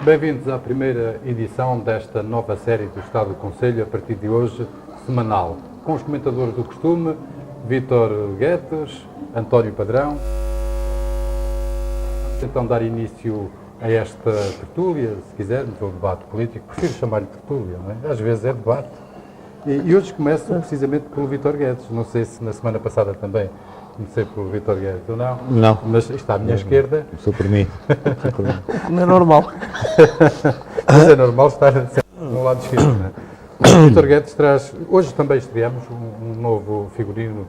Bem-vindos à primeira edição desta nova série do Estado do Conselho, a partir de hoje, semanal, com os comentadores do costume, Vítor Guedes, António Padrão. Vamos então dar início a esta tertúlia, se quisermos, ou debate político. Prefiro chamar-lhe tertúlia, não é? Às vezes é debate. E hoje começo precisamente pelo Vítor Guedes. Não sei se na semana passada também comecei pelo Vítor Guedes ou não. Não. Mas está à minha esquerda. Sou por mim. Não é normal. Mas é normal estar no lado esquerdo, não é? Vítor Guedes traz... Hoje também estreamos um novo figurino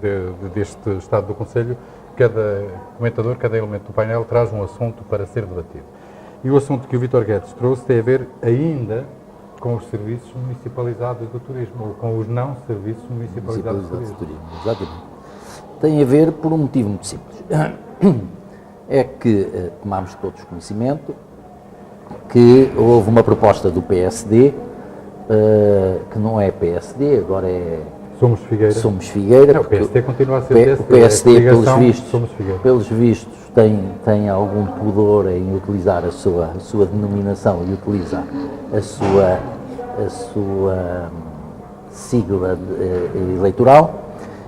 deste Estado do Conselho. Cada comentador, cada elemento do painel traz um assunto para ser debatido. E o assunto que o Vítor Guedes trouxe tem a ver ainda com os serviços municipalizados do turismo, ou com os não serviços municipalizados do turismo. Exatamente. Tem a ver por um motivo muito simples. É que tomámos todos conhecimento que houve uma proposta do PSD, que não é PSD, agora é... Somos Figueira. Somos Figueira. Não, o PSD continua a ser o PSD, é pelos vistos, tem algum pudor em utilizar a sua denominação e utilizar a sua sigla eleitoral.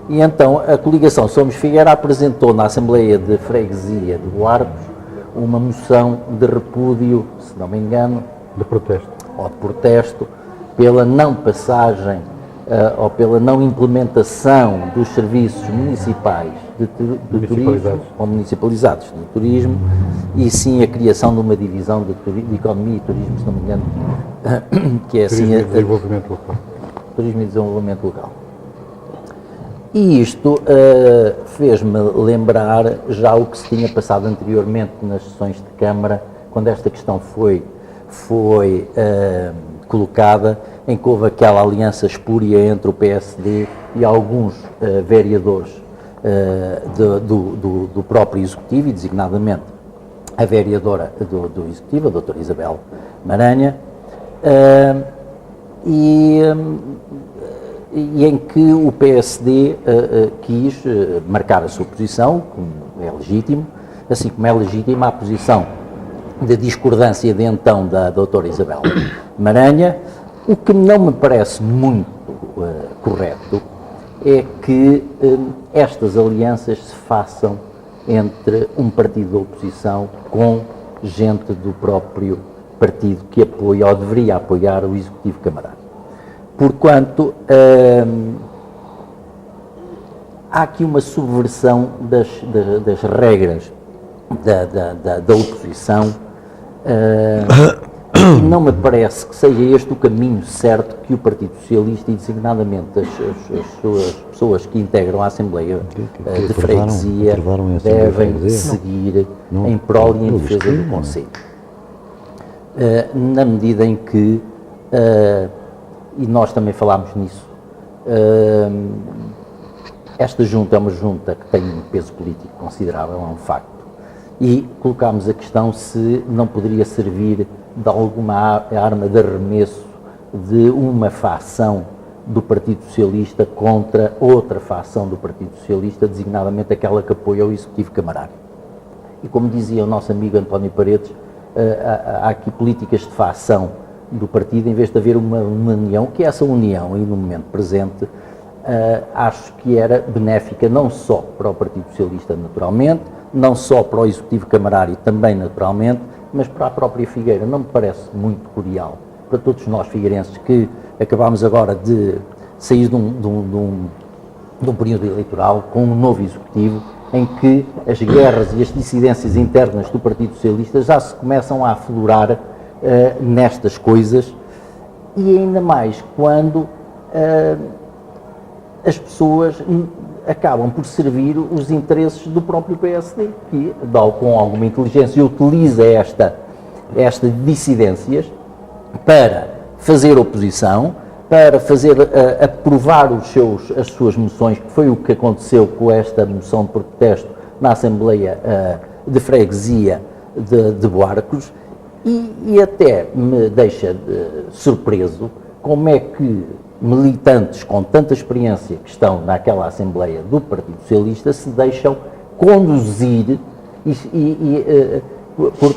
E então a coligação Somos Figueira apresentou na Assembleia de Freguesia de Buarcos uma moção de repúdio, se não me engano, de protesto pela não passagem ou pela não implementação dos serviços municipais de turismo, ou municipalizados de turismo, e sim a criação de uma divisão de economia e turismo, se não me engano, que é assim... Turismo e desenvolvimento local. Turismo e desenvolvimento local. E isto fez-me lembrar já o que se tinha passado anteriormente nas sessões de Câmara, quando esta questão foi colocada, em que houve aquela aliança espúria entre o PSD e alguns vereadores do próprio Executivo, e designadamente a vereadora do Executivo, a doutora Isabel Maranha, e em que o PSD quis marcar a sua posição, como é legítimo, assim como é legítima a posição de discordância de então da doutora Isabel Maranha. O que não me parece muito correto é que estas alianças se façam entre um partido da oposição com gente do próprio partido que apoia ou deveria apoiar o Executivo Camarário. Porquanto, há aqui uma subversão das regras da oposição. Não me parece que seja este o caminho certo que o Partido Socialista e designadamente as suas pessoas que integram a Assembleia de Freguesia devem seguir em prol e em defesa do Conselho. Na medida em que, e nós também falámos nisso, esta junta é uma junta que tem um peso político considerável, é um facto, e colocámos a questão se não poderia servir de alguma arma de arremesso de uma facção do Partido Socialista contra outra facção do Partido Socialista, designadamente aquela que apoia o Executivo Camarário. E como dizia o nosso amigo António Paredes, há aqui políticas de facção do partido, em vez de haver uma união, que essa união, e no momento presente, acho que era benéfica não só para o Partido Socialista, naturalmente, não só para o Executivo Camarário, também naturalmente, mas para a própria Figueira. Não me parece muito cordial para todos nós figueirenses que acabámos agora de sair de um período eleitoral com um novo Executivo, em que as guerras e as dissidências internas do Partido Socialista já se começam a aflorar nestas coisas, e ainda mais quando as pessoas acabam por servir os interesses do próprio PSD, que, com alguma inteligência, utiliza estas dissidências para fazer oposição, para fazer aprovar as suas moções, que foi o que aconteceu com esta moção de protesto na Assembleia de Freguesia de Buarcos, e até me deixa surpreso como é que militantes com tanta experiência que estão naquela Assembleia do Partido Socialista se deixam conduzir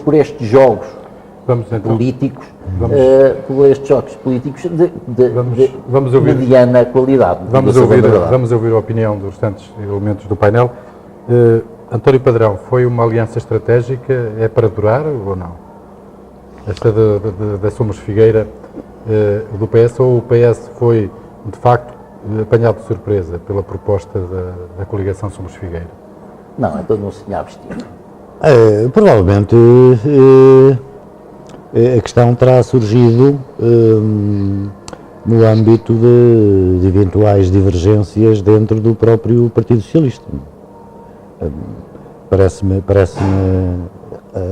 por estes jogos Vamos então. políticos, por estes choques políticos Vamos de ouvir. mediana qualidade. Vamos ouvir a opinião dos restantes elementos do painel. António Padrão, foi uma aliança estratégica? É para durar ou não? Esta da Somos Figueira do PS, ou o PS foi, de facto, apanhado de surpresa pela proposta da coligação Somos Figueira? Não, então não se tinha abstido. Provavelmente a questão terá surgido no âmbito de eventuais divergências dentro do próprio Partido Socialista.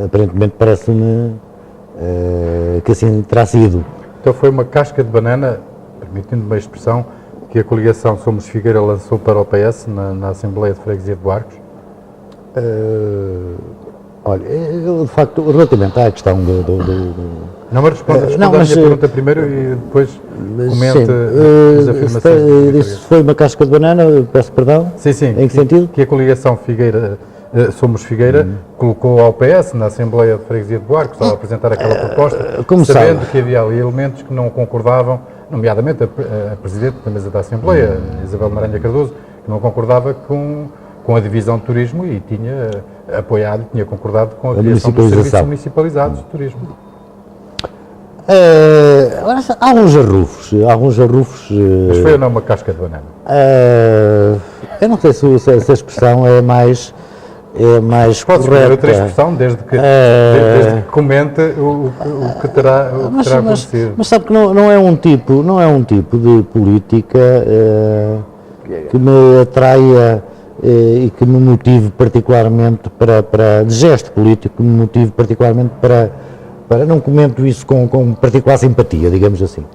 Aparentemente parece-me que assim terá sido. Então foi uma casca de banana, permitindo-me a expressão, que a coligação Somos Figueira lançou para o PS na Assembleia de Freguesia de Barcos? Olha, eu, de facto, relativamente à questão Não me responda a minha pergunta primeiro e depois comente as afirmações. Isso foi uma casca de banana, peço perdão? Sim. Em que sentido? Que a coligação Figueira, Somos Figueira colocou ao PS na Assembleia de Freguesia de Barcos ao apresentar aquela proposta, sabendo que havia ali elementos que não concordavam, nomeadamente a Presidente da Mesa da Assembleia, Isabel Maranha Cardoso, que não concordava com a divisão de turismo e tinha apoiado, tinha concordado com a criação dos serviços municipalizados de turismo. Há alguns arrufos. Mas foi ou não uma casca de banana? Eu não sei se essa expressão é mais Pode escolher correta. outra expressão, desde que comente o que terá acontecido. Mas sabe que não é um tipo de política que me atraia e que me motive particularmente de gesto político, que me motive particularmente para não comento isso com particular simpatia, digamos assim.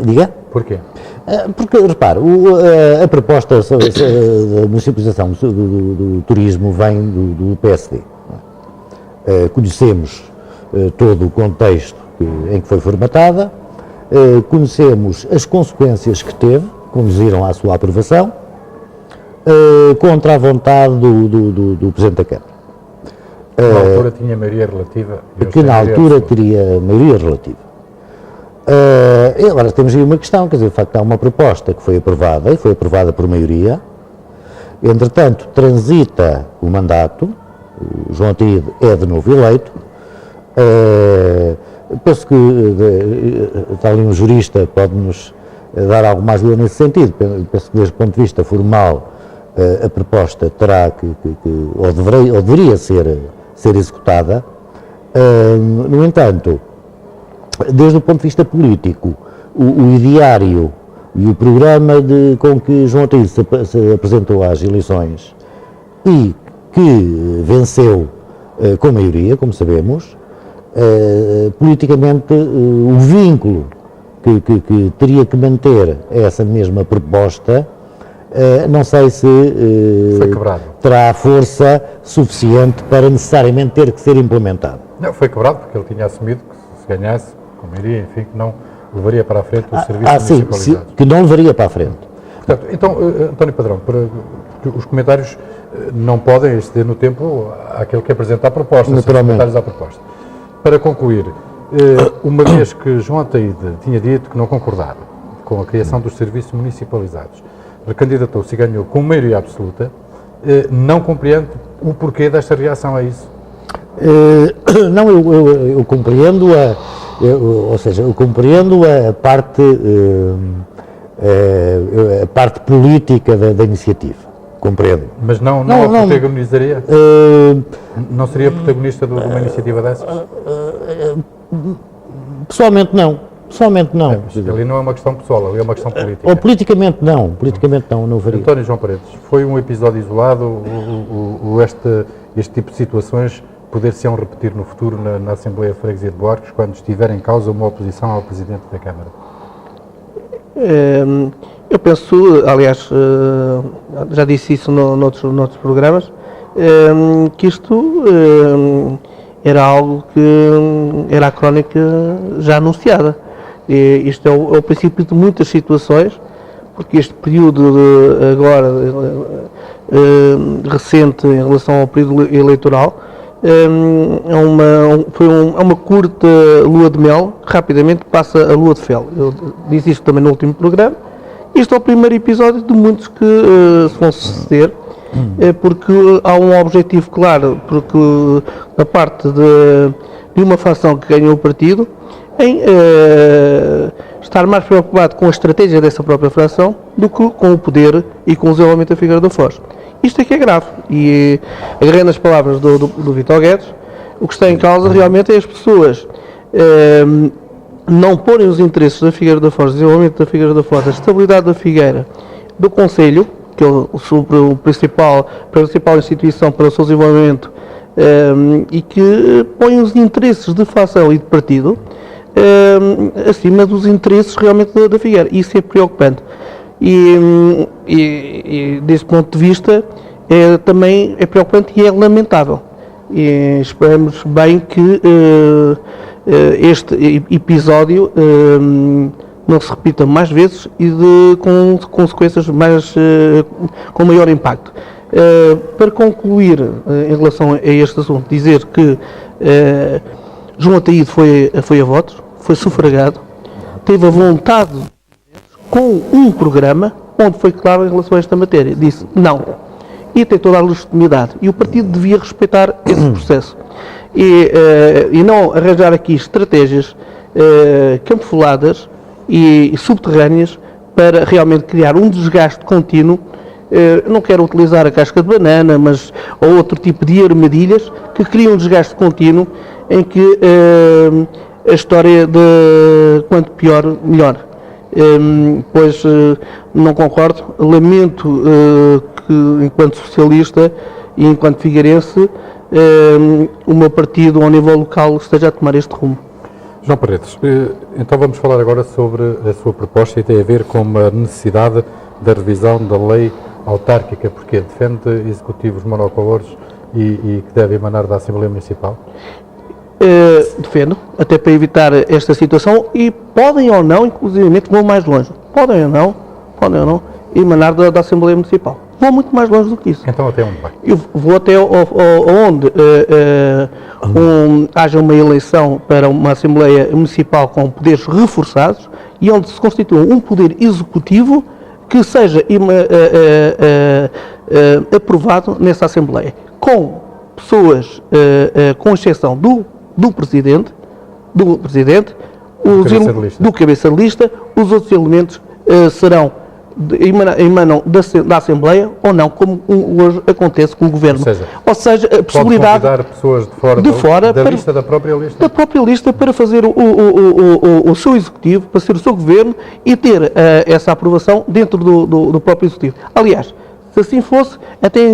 Diga? Porquê? Porque, repare, a proposta da municipalização do turismo vem do PSD. Conhecemos todo o contexto em que foi formatada, conhecemos as consequências que teve, conduziram à sua aprovação, contra a vontade do Presidente da Câmara. Na altura tinha maioria relativa. Que na altura teria maioria relativa. E agora temos aí uma questão, quer dizer, de facto há uma proposta que foi aprovada, e foi aprovada por maioria, entretanto transita o mandato, o João Ataíde é de novo eleito, penso que está ali um jurista, pode-nos dar algo mais ajuda nesse sentido, penso que desde o ponto de vista formal a proposta terá ou deveria ser executada, no entanto, desde o ponto de vista político, o ideário e o programa com que João Ataíde se apresentou às eleições e que venceu com maioria, como sabemos, politicamente o vínculo que teria que manter essa mesma proposta, não sei se terá força suficiente para necessariamente ter que ser implementado. Não, foi quebrado porque ele tinha assumido que se ganhasse, com maioria, enfim, que não levaria para a frente os serviços municipalizados. Sim, que não levaria para a frente. Portanto, então, António Padrão, os comentários não podem exceder no tempo àquele que apresenta a proposta, os comentários à proposta. Para concluir, uma vez que João Ataíde tinha dito que não concordava com a criação dos serviços municipalizados, recandidatou-se e ganhou com maioria absoluta, não compreendo o porquê desta reação a isso. Não, eu compreendo eu compreendo a parte política da iniciativa, compreendo. Mas não a protagonizaria? Não seria protagonista de uma iniciativa dessas? Pessoalmente não. Ali não é uma questão pessoal, ali é uma questão política. Ou politicamente não faria. António João Paredes, foi um episódio isolado, este tipo de situações poder-se-ão repetir no futuro na Assembleia de Freguesia de Barcos, quando estiver em causa uma oposição ao Presidente da Câmara? Eu penso, aliás, já disse isso noutros programas, que isto era algo que era a crónica já anunciada. Isto é o princípio de muitas situações, porque este período agora recente em relação ao período eleitoral é uma curta lua de mel, rapidamente passa a lua de fel. Eu disse isto também no último programa. Este é o primeiro episódio de muitos que se vão suceder, porque há um objetivo claro, porque da parte de uma facção que ganhou o partido, em estar mais preocupado com a estratégia dessa própria fração do que com o poder e com o desenvolvimento da Figueira da Foz. Isto é que é grave, e agarrando as palavras do Vítor Guedes, o que está em causa realmente é as pessoas não porem os interesses da Figueira da Foz, o desenvolvimento da Figueira da Foz, a estabilidade da Figueira, do Conselho, que é a principal instituição para o seu desenvolvimento, e que põem os interesses de facção e de partido acima dos interesses realmente da Figueira. Isso é preocupante. E desse ponto de vista também é preocupante e é lamentável. E esperamos bem que este episódio não se repita mais vezes e com consequências com maior impacto. Para concluir em relação a este assunto, dizer que João Ataíde foi a votos, foi sufragado, teve a vontade com um programa onde foi claro em relação a esta matéria, disse não, e tem toda a legitimidade, e o partido devia respeitar esse processo, e não arranjar aqui estratégias camufladas e subterrâneas para realmente criar um desgaste contínuo. Não quero utilizar a casca de banana, mas ou outro tipo de armadilhas que criam um desgaste contínuo em que a história de quanto pior, melhor. Pois não concordo, lamento que enquanto socialista e enquanto figueirense o meu partido ao nível local esteja a tomar este rumo. João Paredes, então vamos falar agora sobre a sua proposta e tem a ver com a necessidade da revisão da lei autárquica, porque defende executivos monocolores e que deve emanar da Assembleia Municipal? Defendo, até para evitar esta situação, e podem ou não, inclusivamente vão mais longe, podem ou não emanar da Assembleia Municipal. Vão muito mais longe do que isso. Então até onde vai? Eu vou até onde haja uma eleição para uma Assembleia Municipal com poderes reforçados e onde se constitua um poder executivo que seja aprovado nessa Assembleia, com pessoas, com exceção do Presidente, do cabeça de lista, os outros elementos emanam da Assembleia ou não, como hoje acontece com o Governo. Ou seja, a possibilidade pode convidar pessoas de fora da lista da própria lista? Da própria lista para fazer o seu Executivo, para ser o seu Governo e ter essa aprovação dentro do próprio Executivo. Aliás, se assim fosse, até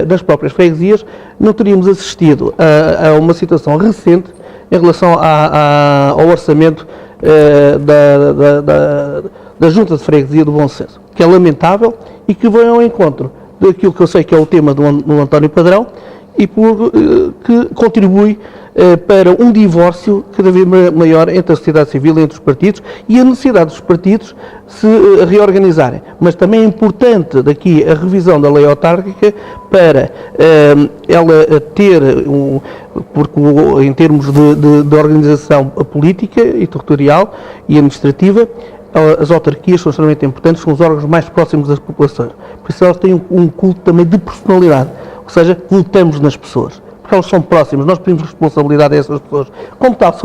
nas próprias freguesias, não teríamos assistido a uma situação recente em relação ao orçamento da Junta de Freguesia do Bom Sucesso, que é lamentável e que vem ao encontro daquilo que eu sei que é o tema do António Padrão e que contribui para um divórcio cada vez maior entre a sociedade civil e entre os partidos e a necessidade dos partidos se reorganizarem. Mas também é importante daqui a revisão da lei autárquica para ela ter, porque em termos de organização política e territorial e administrativa, as autarquias são extremamente importantes, são os órgãos mais próximos das populações. Por isso elas têm um culto também de personalidade, ou seja, votamos nas pessoas, porque elas são próximas, nós pedimos responsabilidade a essas pessoas. Como tal,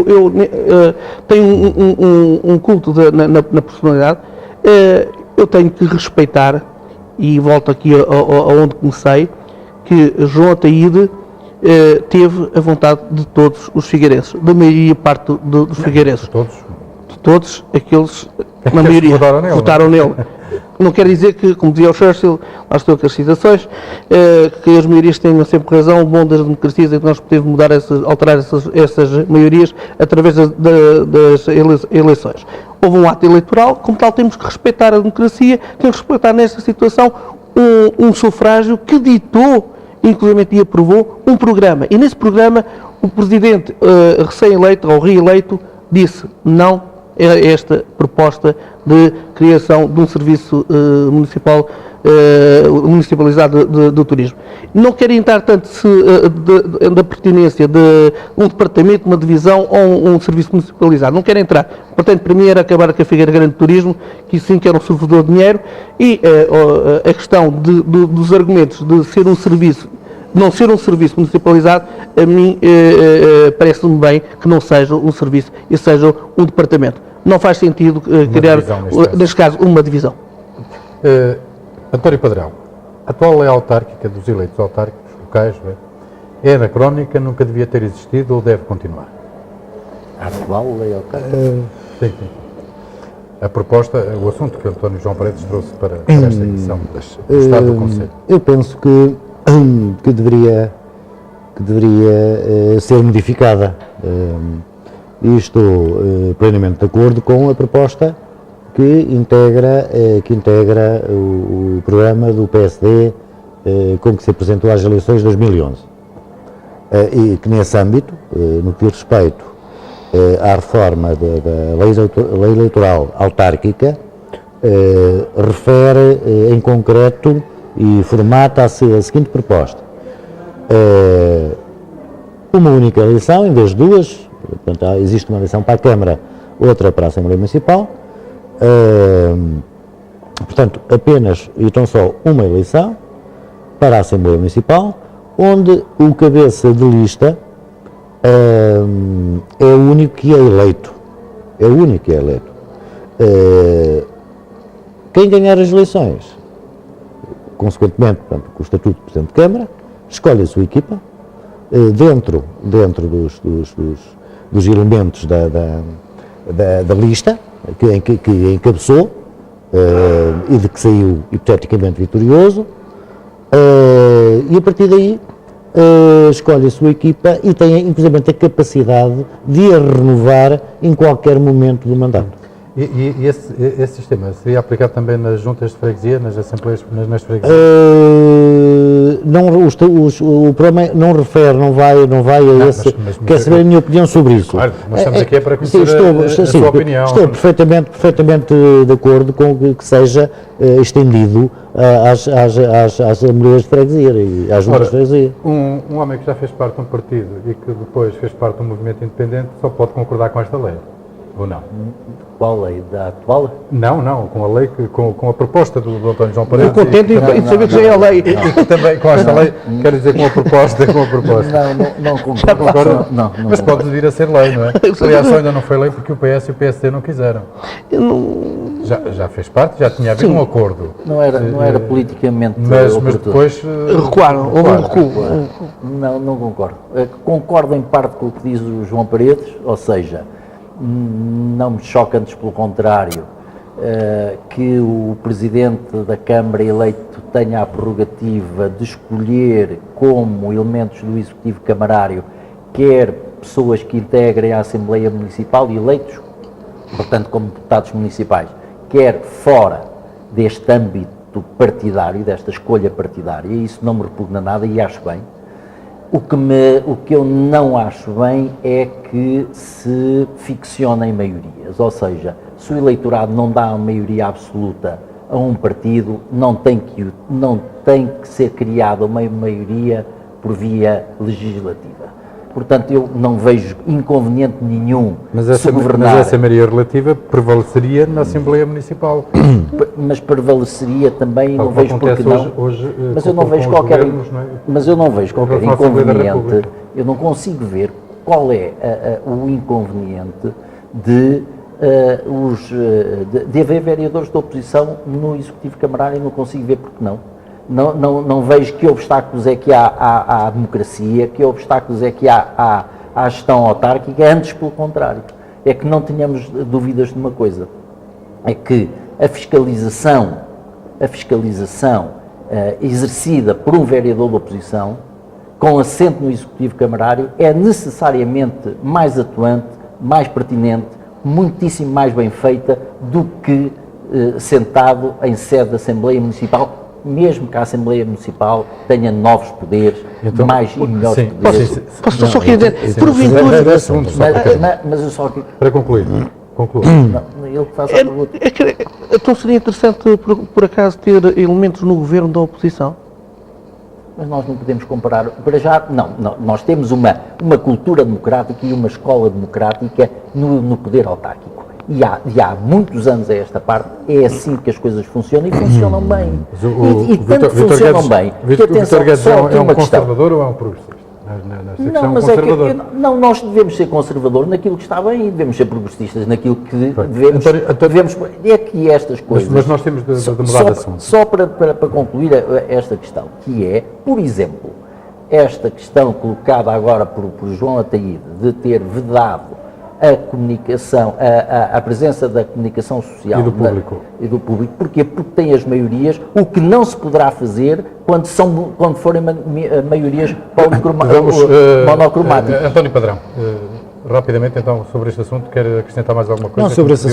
eu tenho um culto na personalidade, eu tenho que respeitar, e volto aqui aonde comecei, que João Ataíde teve a vontade de todos os figueirenses, da maioria parte dos figueirenses. Todos aqueles, na maioria, votaram nele. Não quer dizer que, como dizia o Churchill, lá estou com as citações, que as maiorias tenham sempre razão. O bom das democracias é que nós podemos alterar essas maiorias através das eleições. Houve um ato eleitoral, como tal temos que respeitar a democracia, temos que respeitar nesta situação um sufrágio que ditou, inclusive e aprovou, um programa. E nesse programa o Presidente recém-eleito ou reeleito disse não é esta proposta de criação de um serviço municipal municipalizado do turismo. Não quero entrar tanto da pertinência de um departamento, uma divisão ou um serviço municipalizado. Não quero entrar. Portanto, para mim era acabar com a Figueira Grande de Turismo, que sim que era um servidor de dinheiro, e a questão dos argumentos de ser um serviço, não ser um serviço municipalizado, a mim parece-me bem que não seja um serviço e seja um departamento. Não faz sentido criar, neste caso, uma divisão. António Padrão, a atual lei autárquica dos eleitos autárquicos locais é anacrónica, nunca devia ter existido ou deve continuar? A atual lei autárquica? Sim. A proposta, o assunto que António João Paredes trouxe para esta edição do Estado do Conselho. Eu penso que deveria ser modificada e estou plenamente de acordo com a proposta que integra o programa do PSD com que se apresentou às eleições de 2011 e que nesse âmbito, no que diz respeito à reforma da lei eleitoral autárquica, refere em concreto e formata a seguinte proposta: uma única eleição em vez de duas. Portanto, existe uma eleição para a Câmara, outra para a Assembleia Municipal. Portanto, apenas e tão só uma eleição para a Assembleia Municipal, onde o cabeça de lista é o único que é eleito. É o único que é eleito. Quem ganhar as eleições, consequentemente, portanto, com o Estatuto de Presidente de Câmara, escolhe a sua equipa, dentro dos elementos da lista que encabeçou e de que saiu hipoteticamente vitorioso, e a partir daí escolhe a sua equipa e tem inclusive a capacidade de a renovar em qualquer momento do mandato. E esse sistema seria aplicado também nas juntas de freguesia, nas assembleias, nas freguesias? O programa não refere, não vai a esse. Quer saber a minha opinião sobre isso? Claro, nós estamos aqui para conhecer a sim, sua opinião. Estou perfeitamente de acordo com que seja estendido às assembleias de freguesia e às juntas de freguesia. Um homem que já fez parte de um partido e que depois fez parte de um movimento independente só pode concordar com esta lei, ou não? Qual lei? Da atual? Não, com a lei, com a proposta do António João Paredes. Estou contente de saber que já é a lei. E que também com esta lei, quero dizer com a proposta. Não concordo. Não, mas pode vir a ser lei, não é? Aliás, só ainda não foi lei porque o PS e o PSD não quiseram. Já fez parte, já tinha havido um acordo. Não era politicamente mas depois recuaram, houve um recuo. Não concordo. Concordo em parte com o que diz o João Paredes, ou seja, não me choca, antes pelo contrário, que o Presidente da Câmara eleito tenha a prerrogativa de escolher como elementos do Executivo Camarário quer pessoas que integrem a Assembleia Municipal eleitos, portanto como deputados municipais, quer fora deste âmbito partidário, desta escolha partidária. Isso não me repugna nada e acho bem. O que eu não acho bem é que se ficcionem maiorias, ou seja, se o eleitorado não dá a maioria absoluta a um partido, não tem que ser criada uma maioria por via legislativa. Portanto, eu não vejo inconveniente nenhum mas essa maioria relativa prevaleceria na Assembleia Municipal. Mas prevaleceria também, não vejo porque não. Mas eu não vejo qualquer inconveniente. Eu não consigo ver qual é o inconveniente de haver vereadores de oposição no Executivo Camarário. Não consigo ver porque não. Não vejo que obstáculos é que há à democracia, que obstáculos é que há à gestão autárquica, antes pelo contrário. É que não tenhamos dúvidas de uma coisa, é que a fiscalização exercida por um vereador de oposição, com assento no Executivo Camarário, é necessariamente mais atuante, mais pertinente, muitíssimo mais bem feita do que sentado em sede da Assembleia Municipal, mesmo que a Assembleia Municipal tenha novos poderes, mais e melhores poderes. Posso só querer dizer, porventura... Mas eu só... Para concluir, Conclua. Não, ele que faz a pergunta. Então seria interessante, por acaso, ter elementos no governo da oposição? Mas nós não podemos comparar, para já, não, nós temos uma cultura democrática e uma escola democrática no poder autárquico. E há muitos anos a esta parte, é assim que as coisas funcionam e funcionam bem. E tanto funcionam bem, que atenção, Vitor Guedes só aqui é um uma questão. conservador ou é um progressista? Nesta Não, questão, mas é que conservador. nós devemos ser conservador naquilo que está bem e devemos ser progressistas naquilo que devemos. É que estas coisas. Mas nós temos de mudar de assunto. Só para concluir esta questão, que é, por exemplo, esta questão colocada agora por João Ataíde de ter vedado a comunicação, a presença da comunicação social e do público. Porquê? Porque tem as maiorias, o que não se poderá fazer quando forem maiorias monocromáticas. António Padrão, rapidamente então sobre este assunto, quer acrescentar mais alguma coisa? Não, sobre esse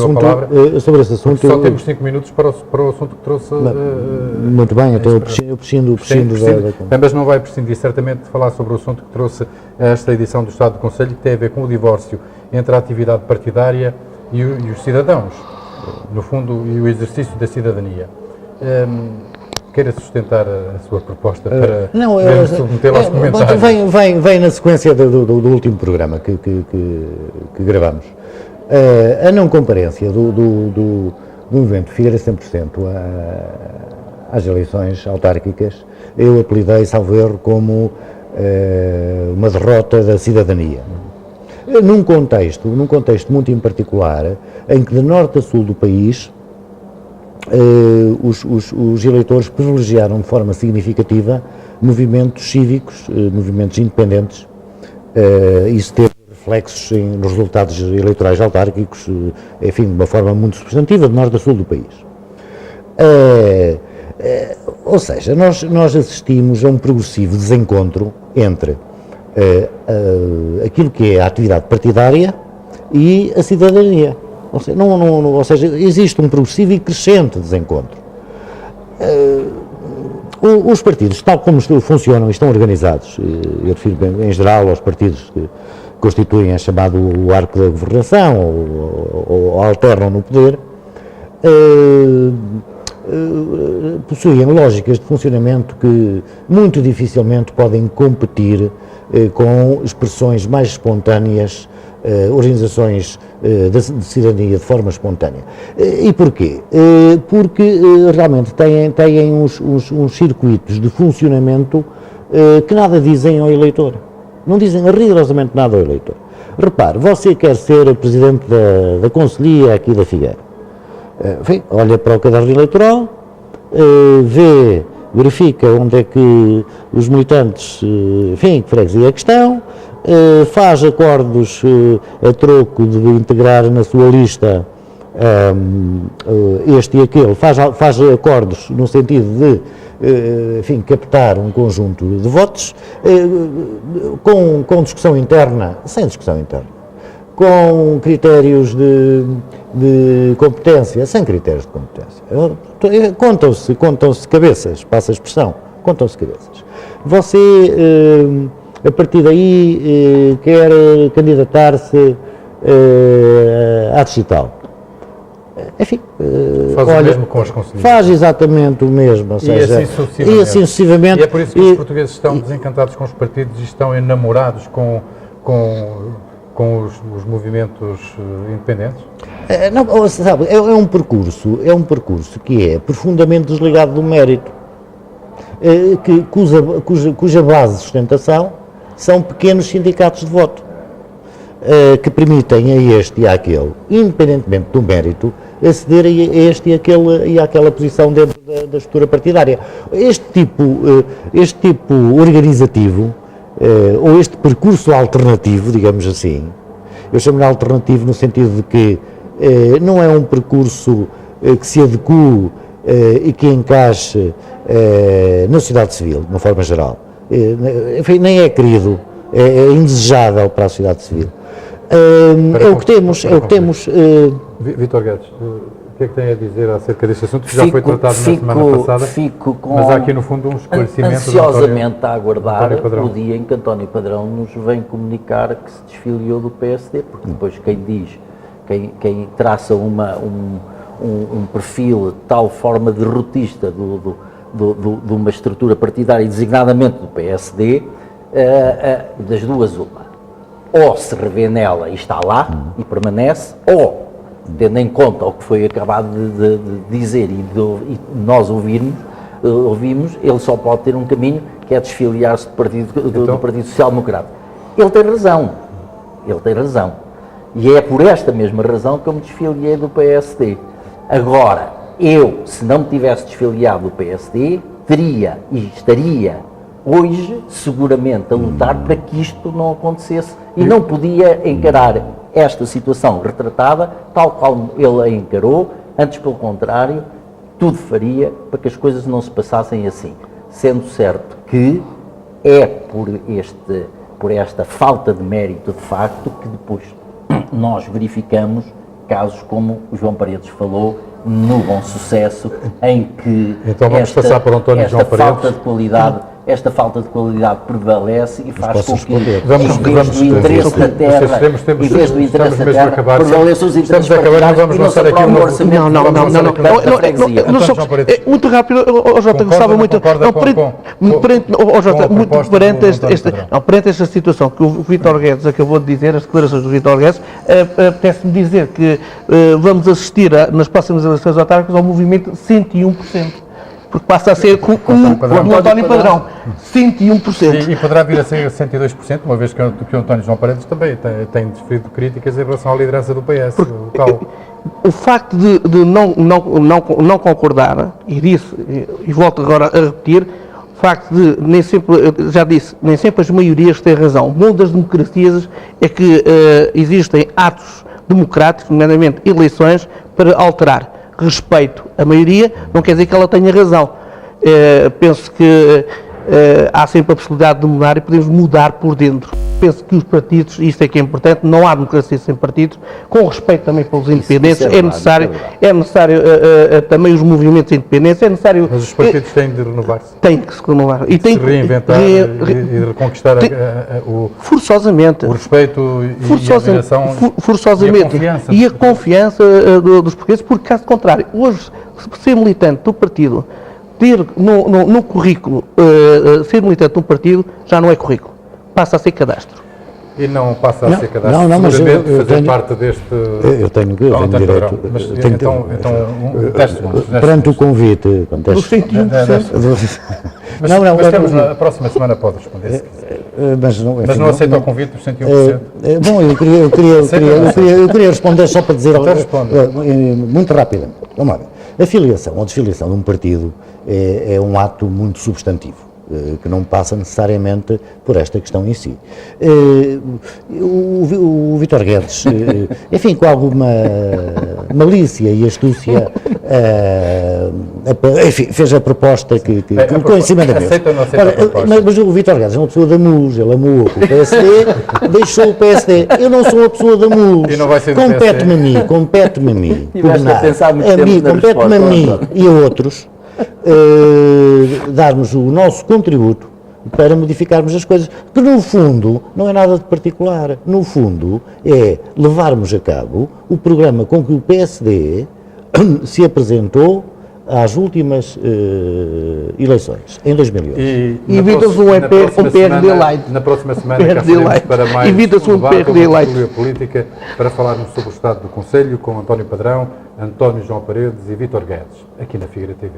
assunto, só temos 5 minutos para o assunto que trouxe. Muito bem, então eu prescindo Mas não vai prescindir certamente de falar sobre o assunto que trouxe esta edição do Estado do Conselho, que tem a ver com o divórcio entre a atividade partidária e os cidadãos, no fundo, e o exercício da cidadania. Queira sustentar a sua proposta para submetê-la aos comentários? Vem na sequência do último programa que gravamos. A não comparência do movimento Figueira 100% às eleições autárquicas, eu apelidei, salvo erro, como uma derrota da cidadania. Num contexto muito em particular, em que de norte a sul do país os eleitores privilegiaram de forma significativa movimentos cívicos, movimentos independentes. Isso teve reflexos nos resultados eleitorais autárquicos, enfim, de uma forma muito substantiva, de norte a sul do país. Ou seja, nós assistimos a um progressivo desencontro entre aquilo que é a atividade partidária e a cidadania. Ou seja, existe um progressivo e crescente desencontro. Os partidos, tal como funcionam e estão organizados, eu refiro em geral aos partidos que constituem a chamado o arco da governação ou alternam no poder, possuem lógicas de funcionamento que muito dificilmente podem competir com expressões mais espontâneas, organizações de cidadania de forma espontânea. E porquê? Porque realmente têm uns circuitos de funcionamento que nada dizem ao eleitor. Não dizem rigorosamente nada ao eleitor. Repare, você quer ser presidente da Conselhia aqui da Figueira. Enfim, olha para o caderno eleitoral, verifica onde é que os militantes, enfim, que freguesia é que estão, faz acordos a troco de integrar na sua lista este e aquele, faz acordos no sentido de, enfim, captar um conjunto de votos, com discussão interna, sem discussão interna, com critérios de competência, sem critérios de competência. Contam-se cabeças, passa a expressão, contam-se cabeças. Você, a partir daí, quer candidatar-se à digital. Enfim, faz o mesmo com as conselheiras. Faz exatamente o mesmo, ou seja, e assim sucessivamente. E é por isso que os portugueses estão desencantados com os partidos e estão enamorados com os movimentos independentes? Não, sabe, é um percurso que é profundamente desligado do mérito, cuja base de sustentação são pequenos sindicatos de voto, que permitem a este e àquele, independentemente do mérito, aceder a este e àquela posição dentro da estrutura partidária. Este tipo organizativo, ou este percurso alternativo, digamos assim, eu chamo-lhe alternativo no sentido de que não é um percurso que se adeque e que encaixe na sociedade civil, de uma forma geral. Enfim, nem é querido, é indesejável para a sociedade civil. É o que temos. Vítor Guedes, o que é que tem a dizer acerca deste assunto que já foi tratado na semana passada? Mas há aqui no fundo um esclarecimento ansiosamente a aguardar o dia em que António Padrão nos vem comunicar que se desfiliou do PSD, porque depois quem diz quem traça um perfil de tal forma derrotista de uma estrutura partidária, designadamente do PSD, das duas uma. Ou se revê nela e está lá e permanece, ou, tendo em conta o que foi acabado de dizer e nós ouvimos, ele só pode ter um caminho, que é desfiliar-se do Partido Social Democrata. Ele tem razão. E é por esta mesma razão que eu me desfiliei do PSD. Agora, eu, se não me tivesse desfiliado do PSD, teria e estaria hoje, seguramente, a lutar para que isto não acontecesse e não podia encarar esta situação retratada tal qual ele a encarou, antes, pelo contrário, tudo faria para que as coisas não se passassem assim. Sendo certo que é por esta falta de mérito, de facto, que depois nós verificamos casos como o João Paredes falou, no Bom Sucesso, em que então vamos passar para António João Paredes. Esta falta de qualidade prevalece e faz com que, vamos do interesse da terra, em vez do interesse da terra, prevaleçam os interesses particulares e não se aprova um orçamento. Muito rápido, Jota, gostava muito, perante esta situação que o Vítor Guedes acabou de dizer, as declarações do Vítor Guedes, apetece-me dizer que vamos assistir nas próximas eleições autárquicas ao movimento 101%. Porque passa a ser como o António Padrão, 101%. E poderá vir a ser 102%, uma vez que o António João Paredes também tem desferido críticas em relação à liderança do PS local. O facto de não concordar, e disse, e volto agora a repetir, o facto de, nem sempre as maiorias têm razão. O mundo das democracias é que existem atos democráticos, nomeadamente eleições, para alterar. Respeito a maioria, não quer dizer que ela tenha razão. Penso que há sempre a possibilidade de mudar e podemos mudar por dentro. Penso que os partidos, e isto é que é importante, não há democracia sem partidos, com respeito também pelos independentes, é necessário também os movimentos independentes, é necessário... Mas os partidos têm de renovar-se. Têm que se renovar. E têm que se reinventar e reconquistar forçosamente. O respeito e a admiração forçosamente. E a confiança dos portugueses, porque caso contrário, hoje, ser militante do partido, ter no currículo, ser militante de um partido, já não é currículo. Passa a ser cadastro. E não passa a ser cadastro, mas eu tenho parte deste... Eu tenho direito... Perante o convite... Dos 101%. Mas temos a próxima semana pode responder. Mas não aceita o convite dos 101%? Bom, eu queria responder só para dizer... Muito rapidamente. Vamos lá ver. A filiação ou desfiliação de um partido é um ato muito substantivo, que não passa necessariamente por esta questão em si. O Vítor Guedes, enfim, com alguma malícia e astúcia, enfim, fez a proposta que colocou em cima da mesa. Mas o Vítor Guedes é uma pessoa da MUS, ele amou o PSD, deixou o PSD. Eu não sou uma pessoa da MUS. Compete-me a mim, compete-me a mim e a outros, darmos o nosso contributo para modificarmos as coisas, que no fundo não é nada de particular, no fundo é levarmos a cabo o programa com que o PSD se apresentou às últimas eleições, em 2008. E evita-se um PRD Light. Na próxima semana cá faremos para mais um debate sobre política, para falarmos sobre o Estado do Conselho com António Padrão, António João Paredes e Vítor Guedes, aqui na Figueira TV.